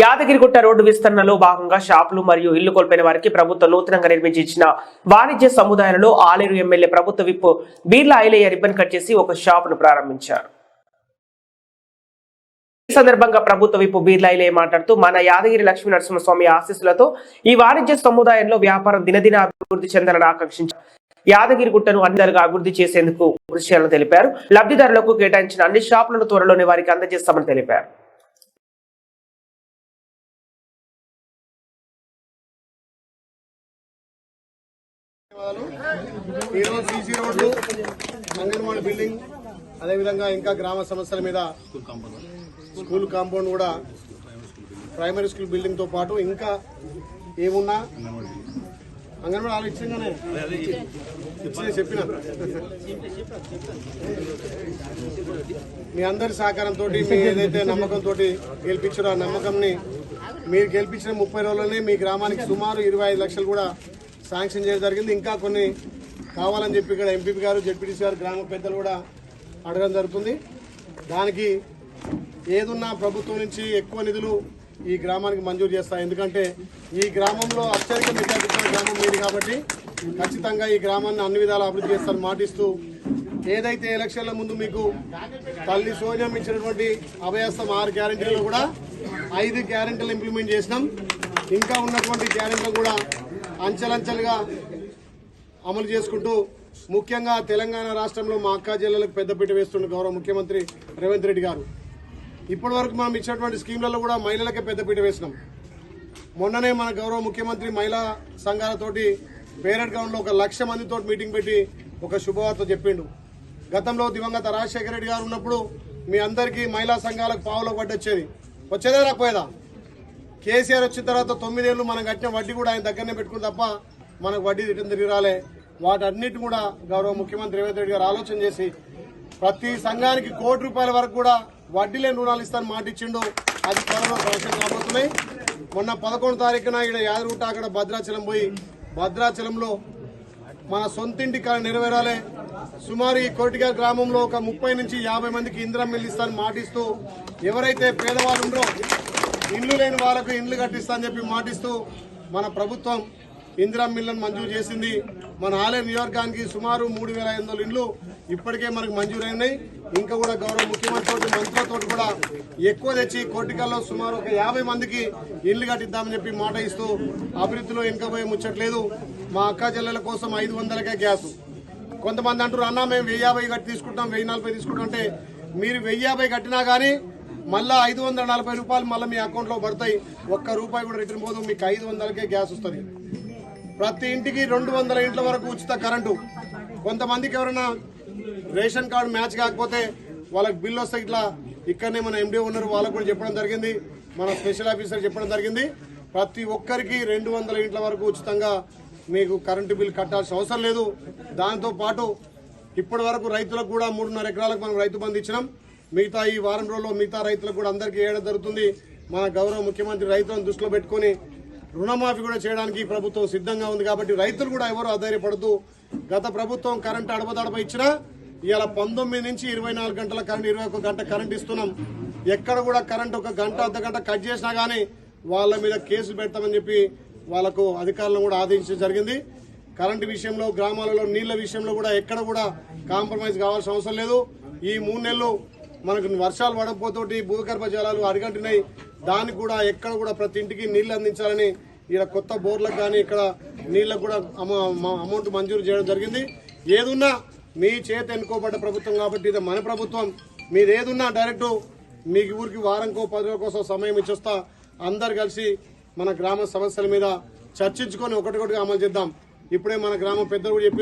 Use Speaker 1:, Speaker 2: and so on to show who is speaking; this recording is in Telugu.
Speaker 1: యాదగిరిగుట్ట రోడ్డు విస్తరణలో భాగంగా షాపులు మరియు ఇల్లు కోల్పోయిన వారికి ప్రభుత్వం నూతనంగా నిర్మించి ఇచ్చిన వాణిజ్య సముదాయాలలో ఆలేరు ఎమ్మెల్యే ప్రభుత్వ whip Beerla Ilaiah ribbon cut చేసి ఒక షాపును ప్రారంభించారు. ఈ సందర్భంగా ప్రభుత్వ విప్ బీర్లా ఐలయ్య మాట్లాడుతూ మన యాదగిరి లక్ష్మీ నరసింహస్వామి ఆశీస్సులతో ఈ వాణిజ్య సముదాయంలో వ్యాపారం దినదిన అభివృద్ధి చెందాలని ఆకాంక్షించారు. యాదగిరిగుట్టను అన్నిగా అభివృద్ధి చేసేందుకు కృషి చేయాలని తెలిపారు. లబ్ధిదారులకు కేటాయించిన అన్ని షాపులను త్వరలోనే వారికి అందజేస్తామని తెలిపారు.
Speaker 2: ఈరోజు సీసీ రోడ్లు, అంగన్వాడీ బిల్డింగ్, అదేవిధంగా ఇంకా గ్రామ సమస్యల మీద స్కూల్ కాంపౌండ్ కూడా, ప్రైమరీ స్కూల్ బిల్డింగ్ తో పాటు ఇంకా ఏమున్నా అంగన్వాడీ వాళ్ళు ఇచ్చిందనే చెప్పిన మీ అందరి సహకారంతో మీ ఏదైతే నమ్మకంతో గెలిపించారో ఆ నమ్మకంని మీరు గెలిపించిన 30 రోజుల్లోనే మీ గ్రామానికి సుమారు 25 లక్షలు కూడా శాంక్షన్ చేయడం జరిగింది. ఇంకా కొన్ని కావాలని చెప్పి ఇక్కడ ఎంపీపీ గారు, జెడ్పీటీసీ గారు, గ్రామ పెద్దలు కూడా అడగడం జరుగుతుంది. దానికి ఏదున్నా ప్రభుత్వం నుంచి ఎక్కువ నిధులు ఈ గ్రామానికి మంజూరు చేస్తాయి. ఎందుకంటే ఈ గ్రామంలో అత్యధిక మెజారిటీ గ్రామం మీది కాబట్టి ఖచ్చితంగా ఈ గ్రామాన్ని అన్ని విధాలు అభివృద్ధి చేస్తారని మాటిస్తూ, ఏదైతే ఎలక్షన్ల ముందు మీకు తల్లి సోనియం ఇచ్చినటువంటి అభయస్థం 6 గ్యారెంటీలలో కూడా 5 గ్యారెంటీలు ఇంప్లిమెంట్ చేసినాం. ఇంకా ఉన్నటువంటి గ్యారెంటీలు కూడా అంచెలంచెలుగా అమలు చేసుకుంటూ, ముఖ్యంగా తెలంగాణ రాష్ట్రంలో మా అక్కా జిల్లాలకు పెద్దపీట వేస్తున్న గౌరవ ముఖ్యమంత్రి రేవంత్ రెడ్డి గారు ఇప్పటి వరకు మనం ఇచ్చినటువంటి స్కీమ్లలో కూడా మహిళలకే పెద్దపీట వేసినాం. మొన్ననే మన గౌరవ ముఖ్యమంత్రి మహిళా సంఘాలతోటి పేరెడ్ గ్రౌండ్లో 1,00,000 మందితో మీటింగ్ పెట్టి ఒక శుభవార్త చెప్పిండు. గతంలో దివంగత రాజశేఖర రెడ్డి గారు ఉన్నప్పుడు మీ అందరికీ మహిళా సంఘాలకు పావులకు వడ్డీ వచ్చేదే రాకపోయేదా? కేసీఆర్ వచ్చిన తర్వాత 9 ఏళ్ళు మనం కట్టిన వడ్డీ కూడా ఆయన దగ్గరనే పెట్టుకుని తప్ప మనకు వడ్డీ రిటర్న్ తిరిగి రాలే. వాటన్నిటి కూడా గౌరవ ముఖ్యమంత్రి రేవంత్ రెడ్డి గారు ఆలోచన చేసి ప్రతి సంఘానికి ₹1 కోటి వరకు కూడా వడ్డీ లేని రుణాలు ఇస్తాను మాట ఇచ్చిండు. అది త్వరలో ప్రవేశం కాబోతున్నాయి. మొన్న 11వ తారీఖున ఇక్కడ యాదగిరిగుట్ట అక్కడ భద్రాచలం పోయి, భద్రాచలంలో మన సొంతింటి కళ నెరవేరాలి. సుమారు ఈ కోటిగా గ్రామంలో ఒక 30 నుంచి 50 మందికి ఇందిరమ్మ ఇల్లు ఇస్తాను మాటిస్తూ, ఎవరైతే పేదవాళ్ళు ఉండరో ఇండ్లు లేని వాళ్ళకు ఇండ్లు కట్టిస్తా అని చెప్పి మాటిస్తూ మన ప్రభుత్వం ఇందిరమ్మ ఇళ్లను మంజూరు చేసింది. మన ఆలేరు నియోజకవర్గానికి సుమారు 3,500 ఇండ్లు ఇప్పటికే మనకు మంజూరైనాయి. ఇంకా కూడా గౌరవ ముఖ్యమంత్రి తోటి మంత్రులతో కూడా ఎక్కువ తెచ్చి కోటికల్లో సుమారు ఒక 50 మందికి ఇండ్లు కట్టిద్దామని చెప్పి మాట ఇస్తూ అభివృద్ధిలో వెనుకపోయే ముచ్చట్లేదు. మా అక్కా చెల్లెల కోసం 500కే గ్యాస్. కొంతమంది అంటారు, అన్నా మేము 1050 కట్టి తీసుకుంటాం, 1040 తీసుకుంటాం అంటే, మీరు 1050 కట్టినా కానీ మళ్ళా ₹540 మళ్ళీ మీ అకౌంట్లో పడతాయి. ₹1 కూడా రిటర్న్ పోదు. మీకు 500కే గ్యాస్ వస్తుంది. ప్రతి ఇంటికి 200 ఇంట్ల వరకు ఉచిత కరెంటు. కొంతమందికి ఎవరైనా రేషన్ కార్డు మ్యాచ్ కాకపోతే వాళ్ళకి బిల్లు వస్తే ఇట్లా ఇక్కడనే మన ఎండీ ఉన్నారు, వాళ్ళకు కూడా చెప్పడం జరిగింది, మన స్పెషల్ ఆఫీసర్ చెప్పడం జరిగింది. ప్రతి ఒక్కరికి 200 ఇంట్ల వరకు ఉచితంగా మీకు కరెంటు బిల్ కట్టాల్సిన అవసరం లేదు. దాంతోపాటు ఇప్పటి వరకు రైతులకు కూడా 3.5 ఎకరాలకు మనం రైతు బంధు ఇచ్చినాం. మిగతా ఈ వారం రోజుల్లో మిగతా రైతులకు కూడా అందరికీ వేయడం జరుగుతుంది. మన గౌరవ ముఖ్యమంత్రి రైతులను దృష్టిలో పెట్టుకుని రుణమాఫీ కూడా చేయడానికి ప్రభుత్వం సిద్ధంగా ఉంది. కాబట్టి రైతులు కూడా ఎవరు ఆధారపడుతూ, గత ప్రభుత్వం కరెంటు అడపదడప ఇచ్చినా ఇవాళ 19 నుంచి 24 గంటల కరెంట్, 21 గంట కరెంట్ ఇస్తున్నాం. ఎక్కడ కూడా కరెంట్ 1 గంట అర్ధగంట కట్ చేసినా కానీ వాళ్ళ మీద కేసులు పెడతామని చెప్పి వాళ్లకు అధికారులను కూడా ఆదేశించడం జరిగింది. కరెంటు విషయంలో, గ్రామాలలో నీళ్ల విషయంలో కూడా ఎక్కడ కూడా కాంప్రమైజ్ కావాల్సిన అవసరం లేదు. ఈ 3 నెలలు మనకు వర్షాలు పడకపోతోటి భూగర్భ జలాలు అరిగంటినాయి. దానికి కూడా ఎక్కడ కూడా ప్రతి ఇంటికి నీళ్లు అందించాలని ఇక్కడ కొత్త బోర్లకు కానీ ఇక్కడ నీళ్లకు కూడా అమౌంట్ మంజూరు చేయడం జరిగింది. ఏదున్నా మీ చేత ఎన్నుకోబడ్డ ప్రభుత్వం కాబట్టి ఇది మన ప్రభుత్వం. మీరు ఏదున్నా డైరెక్ట్ మీ ఊరికి వారంకో 10 రోజుల కోసం సమయం ఇచ్చొస్తా, అందరు కలిసి మన గ్రామ సమస్యల మీద చర్చించుకొని ఒకటిగా అమలు చేద్దాం. ఇప్పుడే మన గ్రామ పెద్దలు కూడా చెప్పారు.